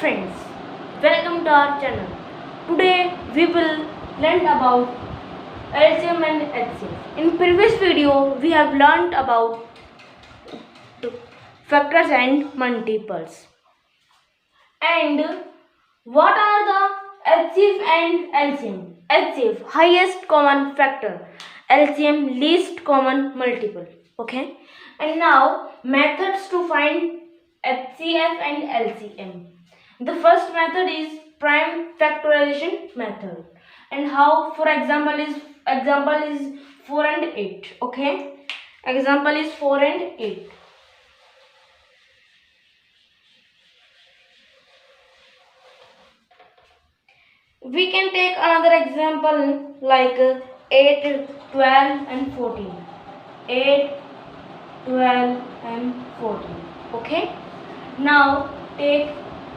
friends, welcome to our channel. Today we will learn about LCM and HCF. In previous video we have learned about factors and multiples. And what are the HCF and LCM? HCF highest common factor, LCM least common multiple. Okay, and now methods to find HCF and LCM. The first method is prime factorization method, and how, for example is 4 and 8. Okay, example is 4 and 8. We can take another example like 8, 12 and 14. 8, 12 and 14. Okay. Now take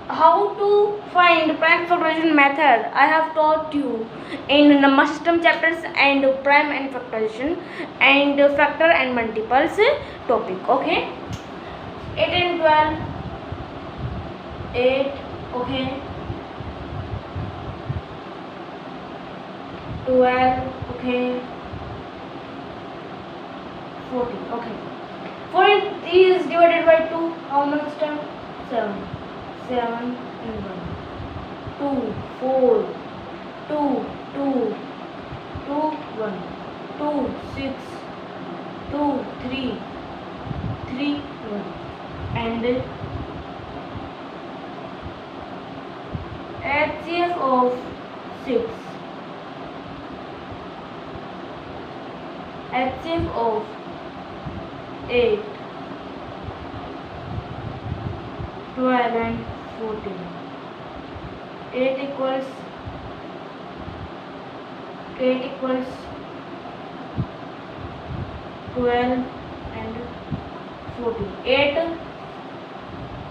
how to find prime factorization method. I have taught you in number system chapters and prime and factorization and factor and multiples topic. Okay. 8 and 12. 8. Okay. 12, okay, 14, okay. 14 is divided by 2, how much time? 7, 7 and 1, 2, 4, 2, 2, 2, 1, 2, 6, 2, 3, 3, 1, and HCF of 6. HCF of 8, 12 and 14. 8 equals 12 and 14. 8,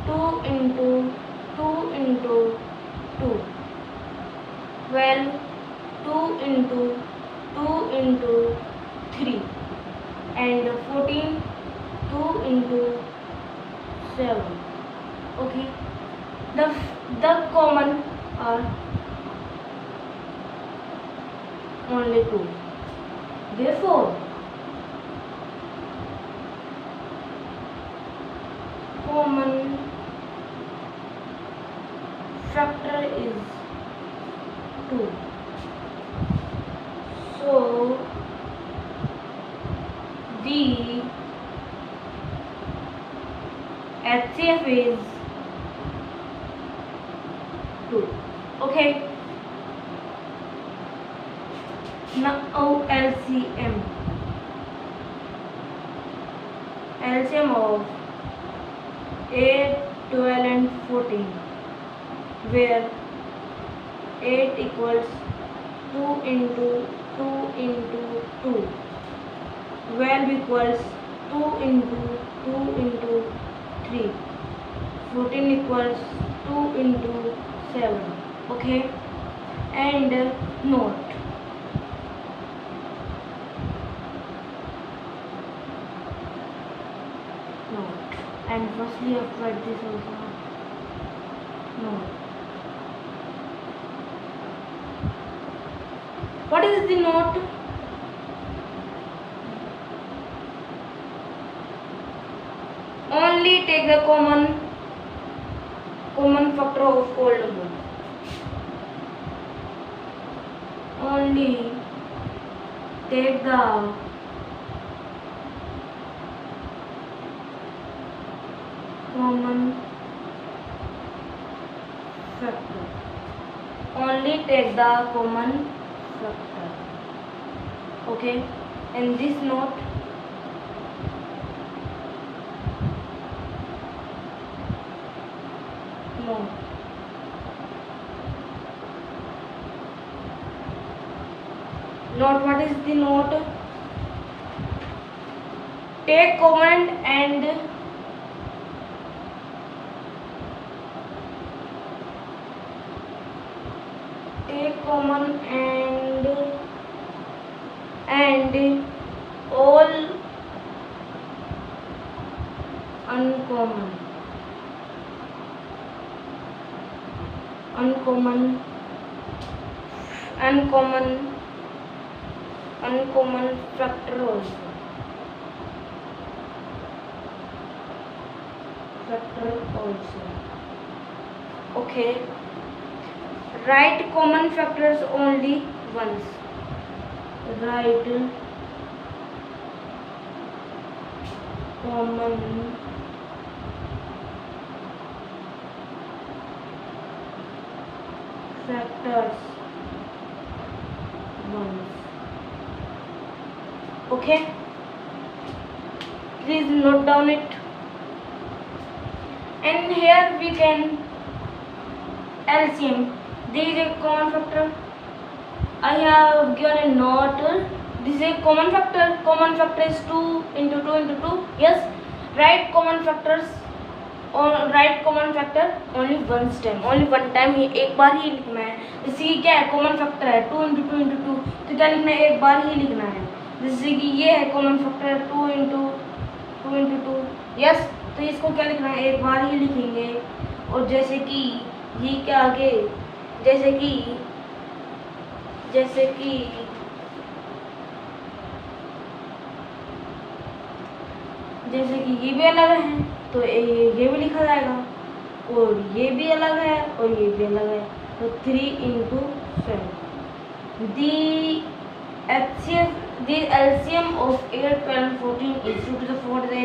2 into 2 into 2. 12, 2 into 2 into 3, and 14, 2 into 7. Okay, the common are only 2. Therefore common factor is 2. So the HCF is 2. Okay. Now LCM. LCM of 8, 12 and 14, where 8 equals 2 into 2 into 2. 12 equals 2 into 2 into 3. 14 equals 2 into 7. Okay, and note. And firstly I've tried this also. Note. What is the note? Only take the common factor of all numbers. Only take the common factor. Only take the common factor. Okay, and this note. Note. Note, what is the note? Take common and all uncommon. uncommon factor also. Okay, write common factors only once. Write common factors once. Okay, please note down it. And here we can LCM. There is a common factor. I have given a note. This is a common factor. Common factor is 2 into 2 into 2. Yes, write common factors or write common factor only once time. Only one time ही एक बार ही लिखना है. जैसे कि क्या है, common factor है 2 into 2 into 2, तो क्या लिखना है, एक बार ही लिखना है. जैसे कि ये है कॉमन फैक्टर 2 into 2. यस, तो इसको क्या लिखना है, एक बार ही लिखेंगे. और जैसे कि ये क्या आगे, जैसे कि ये भी अलग है तो ये भी लिखा जाएगा, और ये भी अलग है और ये भी अलग है, तो 3 into 7. The LCM of 8, 12, 14 is 2 to the 4 is 8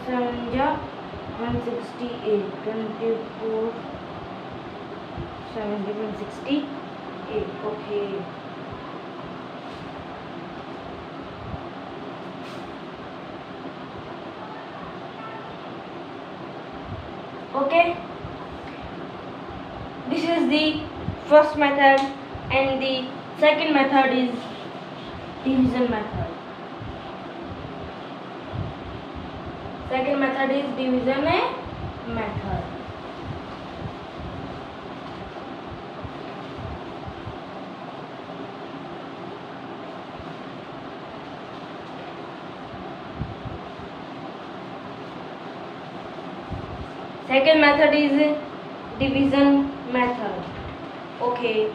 7 ja 168, 24 70 168. Okay. Okay, this is the first method, and the second method is division method. Second method is division method. Second method is division method. Okay.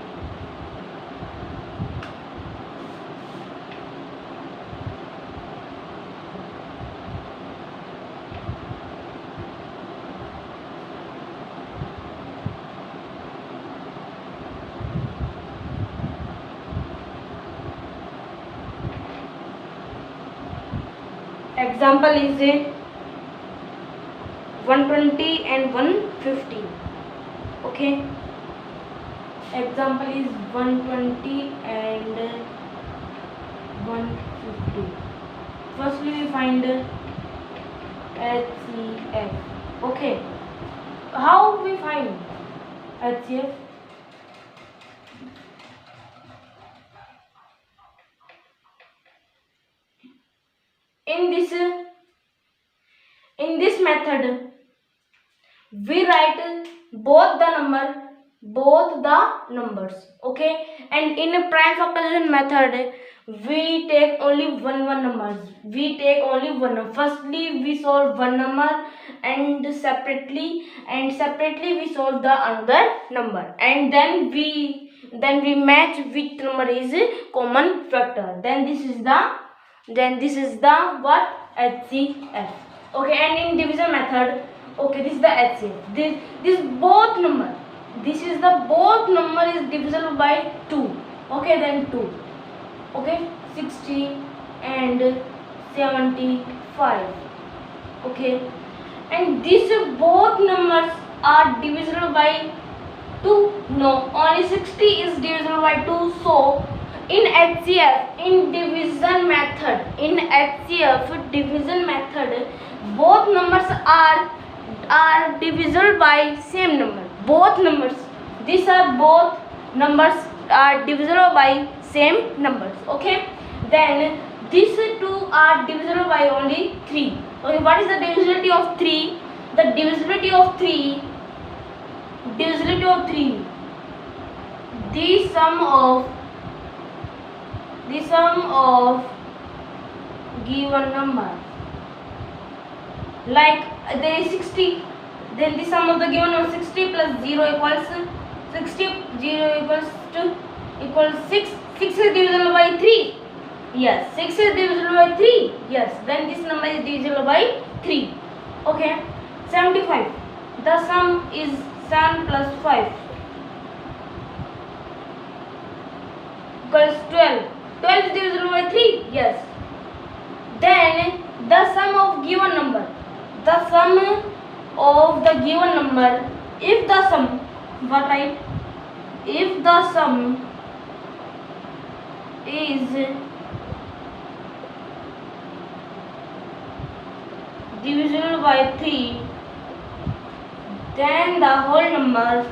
Example is 120 and 150. Okay, example is 120 and 150. Firstly we find HCF. Okay, how we find HCF? In this method we write both the numbers. Okay, and in a prime factorization method we take only one numbers. We take only one number. Firstly we solve one number and separately we solve the another number, and then we match which number is common factor. Then this is the what, HCF. Okay, and in division method, okay, this is the HCF. This both number, this is the both number is divisible by 2. Okay, then 2. Okay, 60 and 75. Okay, and these both numbers are divisible by 2. No, only 60 is divisible by 2. So in HCF, in division method, both numbers are divisible by same number. Both numbers, these are both numbers are divisible by same numbers. Okay, then these two are divisible by only 3. Okay, what is the divisibility of 3? The divisibility of 3, the sum of given number. Like there is 60, Then the sum of the given number 60 plus 0 equals 60. 0 equals 6. 6 is divisible by 3. Yes, 6 is divisible by 3. Yes, then this number is divisible by 3. Okay. 75. The sum is 7 plus 5 equals 12. 12 is divisible by 3. Yes. Then the sum of given number. The sum of the given number. If the sum, what right? If the sum is divisible by 3, then the whole number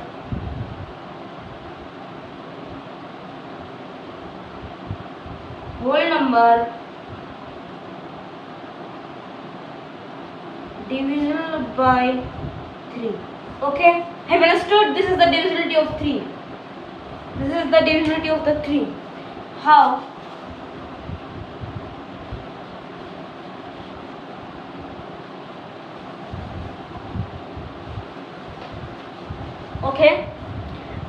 divisible by 3. Okay, have you understood? This is the divisibility of 3. This is the divisibility of the 3. How? Okay,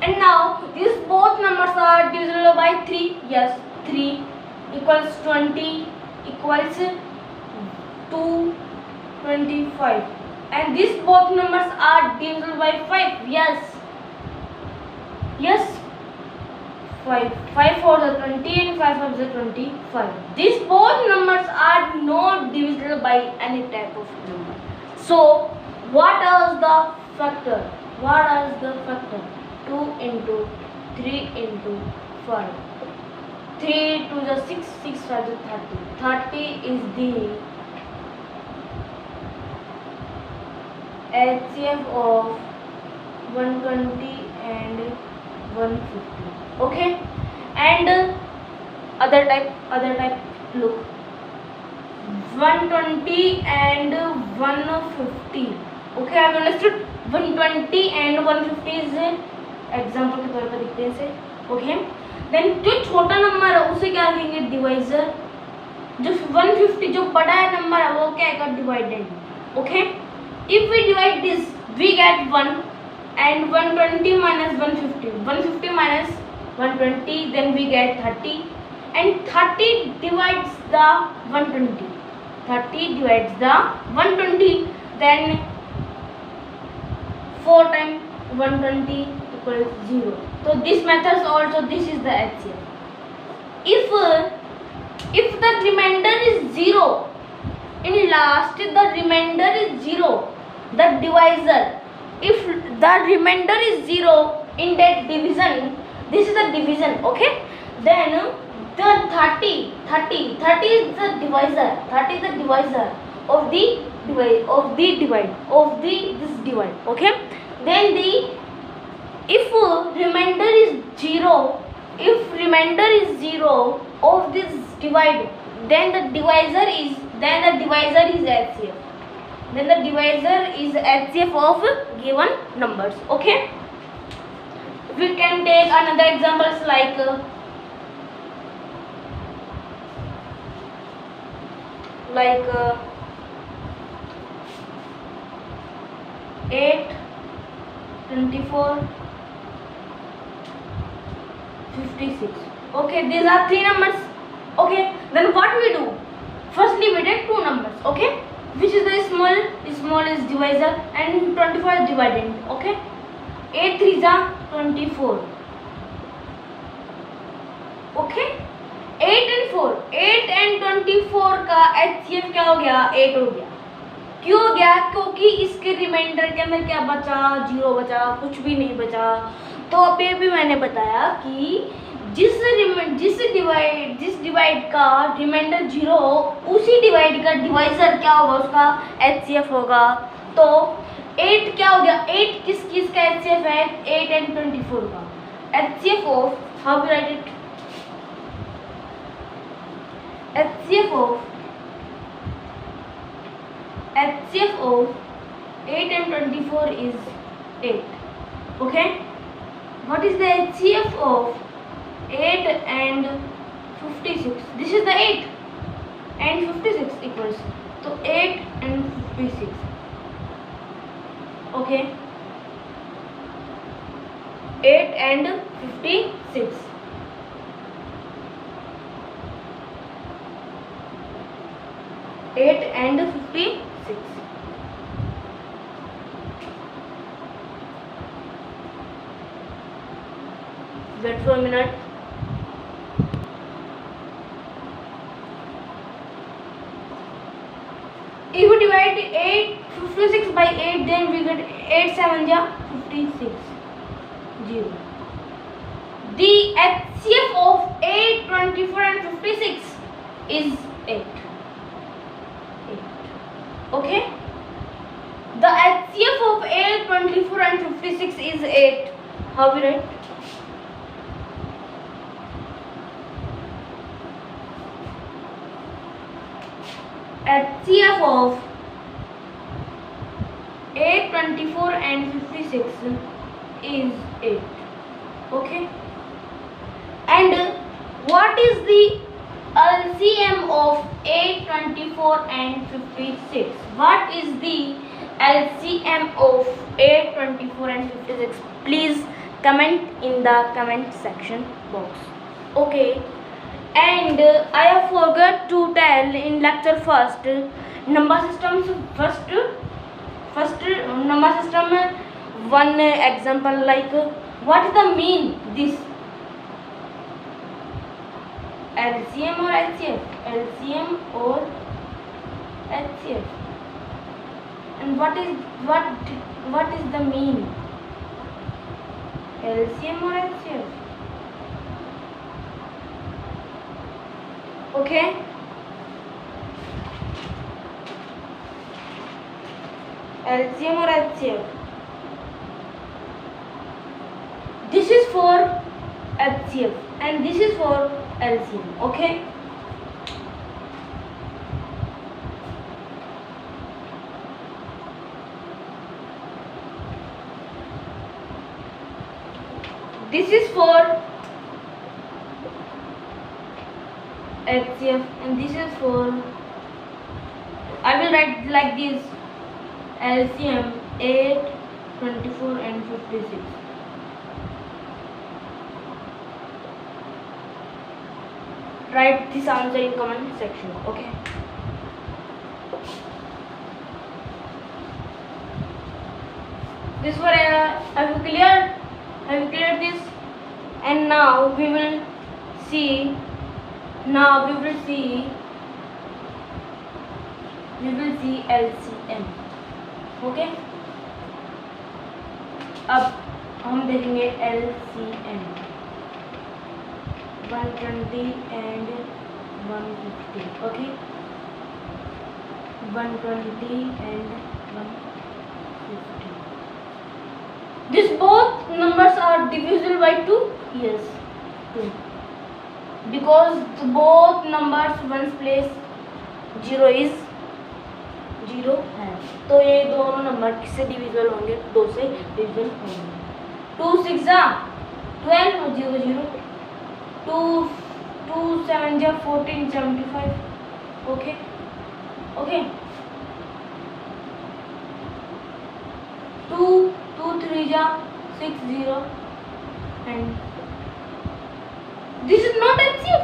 and now these both numbers are divisible by 3. Yes, 3 equals 20 equals 225, and these both numbers are divisible by 5. Yes, 5 for the 20 and 5 for the 25. These both numbers are not divisible by any type of number. So what is the factor? 2 into 3 into 5. 3 to the 6, 6 5 to 30. 30 is the HCF of 120 and 150. Okay, and other type, look, 120 and 150. Okay, I have understood. 120 and 150 is example के तौर पर लिखते हैं इसे. Okay, then जो छोटा number है उसे क्या लिखेंगे? डिवाइजर. जो 150 जो बड़ा है नंबर है वो क्या है? Dividend. Okay, if we divide this we get 1 and 120 minus 150. 150 minus 120, then we get 30, and 30 divides the 120. 30 divides the 120, then 4 times 120 equals 0. So this method also, this is the HCF. If the remainder is 0, in last the remainder is 0, the divisor, if the remainder is 0 in that division, this is the division. Okay, then the 30 is the divisor. 30 is the divisor of this divide. Okay, then if remainder is 0, of this divide, then the divisor is HCF. Then the divisor is HCF of given numbers. Okay, we can take another examples like 8, 24, 56. Okay, these are 3 numbers. Okay, then what we do? Firstly, we take 2 numbers. Okay, which is the small is divisor and 24 is dividend. Okay, 8 3 are 24. Okay, 8 and 24 का HCF क्या हो गया? 8 हो गया. क्यों हो गया? क्योंकि इसके रिमाइंडर के अंदर क्या बचा? 0 बचा, कुछ भी नहीं बचा. तो अभी भी मैंने बताया कि जिस डिवाइड का रिमाइंडर 0 हो, उसी डिवाइड का डिवाइजर क्या होगा? उसका HCF होगा. तो 8 क्या हो गया? 8 किस का HCF है? 8 and 24 का HCF of, how we write it? HCF of 8 and 24 is 8. Okay, what is the HCF of 8 and 56? This is the 8 and 56 equals, so 8 and 56. Okay 8 and 56. 8 and 56. Wait for a minute. If we divide 56 by 8, then we get 8 7 ja 56. 0. The HCF of 8, 24 and 56 is 8. Okay? The HCF of 8, 24 and 56 is 8. How we write? HCF of 8, 24 and 56 is 8. Okay? And what is the LCM of 8, 24 and 56? What is the LCM of 8, 24 and 56? Please comment in the comment section box. Okay? And I have forgot to tell in lecture first number systems first number system one example like what is the mean this LCM or HCF, LCM or HCF, and what is the mean LCM or HCF? Okay, LCM or HCF. This is for HCF and this is for LCM. Okay. This is for HCF and this is for, I will write like this, LCM 8, 24 and 56. Write this answer in comment section. Okay. This one have you cleared this? And now we will see. LCM. Okay. अब हम देखेंगे LCM 120 and 150. Okay. 120 and 150. These both numbers are divisible by 2. Yes, 2. Because both numbers one's place 0 is 0 है, तो ये दोनों number किससे divisible होंगे? 2 से डिविजिबल होंगे. 2 6 जा 12 और 0 0. 2 7 जा 14 75. Okay. Okay. 2 3 जा 6 0 and this is not HCF.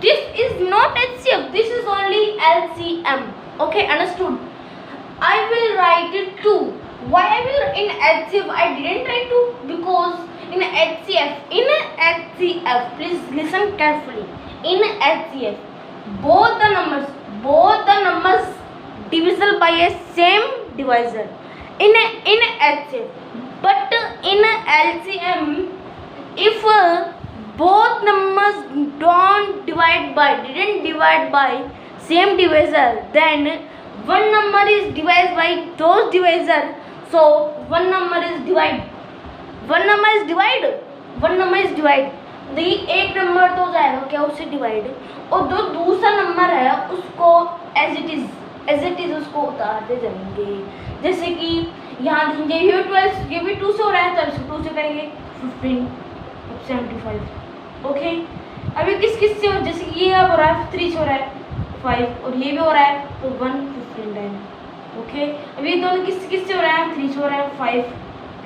This is not HCF. This is only LCM. Okay, understood? I will write it 2. Why I will in HCF I didn't write 2? Because in HCF, please listen carefully. In HCF, both the numbers divisible by a same divisor. In HCF, but in LCM, if both numbers didn't divide by same divisor, then one number is divided by those divisor. So one number is divide. देखिए एक number तो हो जाएगा क्या उससे divide, और जो दूसरा नंबर है उसको एज इट इज उसको उतारते जाएंगे. जैसे कि यहाँ देखेंगे ये 12, ये भी 2 से हो रहा है तो इसको 2 से करेंगे 15 75. ओके. अभी किस से हो, जैसे कि ये अब हो रहा है 3 से हो रहा है 5 और ये भी हो रहा है तो 1 15 10. ओके, अभी दोनों किस से हो रहा है, 3 से हो रहा है, 5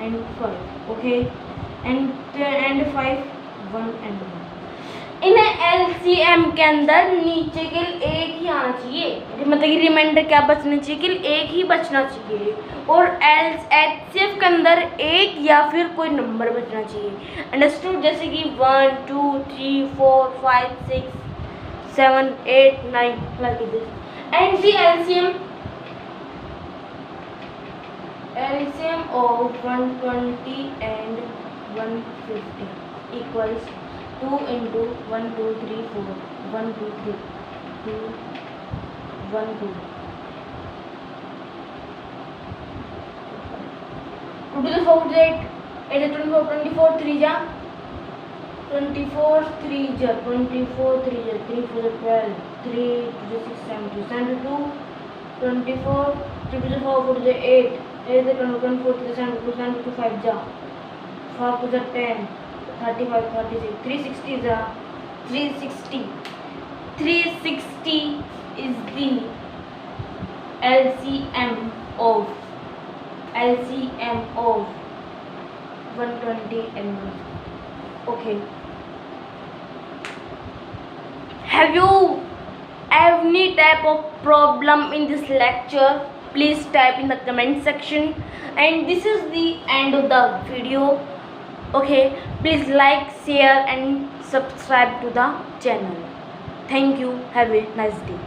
and 5, okay, and 5 1 and 1। In LCM के अंदर नीचे के एक ही आना चाहिए, मतलब कि रिमाइंडर क्या बचना चाहिए कि एक ही बचना चाहिए, और HCF के अंदर एक या फिर कोई नंबर बचना चाहिए। अंडरस्टूड? जैसे कि 1 2 3 4 5 6 7 8 9 like this। and the LCM of 120 and 150 equals 2 into 1 2 3 4 1 2 3 2 1 2 2 to the 4 to the 8 8 to 24 24 3 ja 24 3 ja 24 3 ja 3 4 the 12 3 to the 6 7 to 7 to 2 24 3 to the 4 4 to the 8 8 to the 24 to the 7 to 7 to 5 ja 4 to the 10 35 36 360 is a 360 360 is the LCM of 120 and 1. Okay, have you any type of problem in this lecture? Please type in the comment section, and this is the end of the video. Okay, please like, share and subscribe to the channel. Thank you. Have a nice day.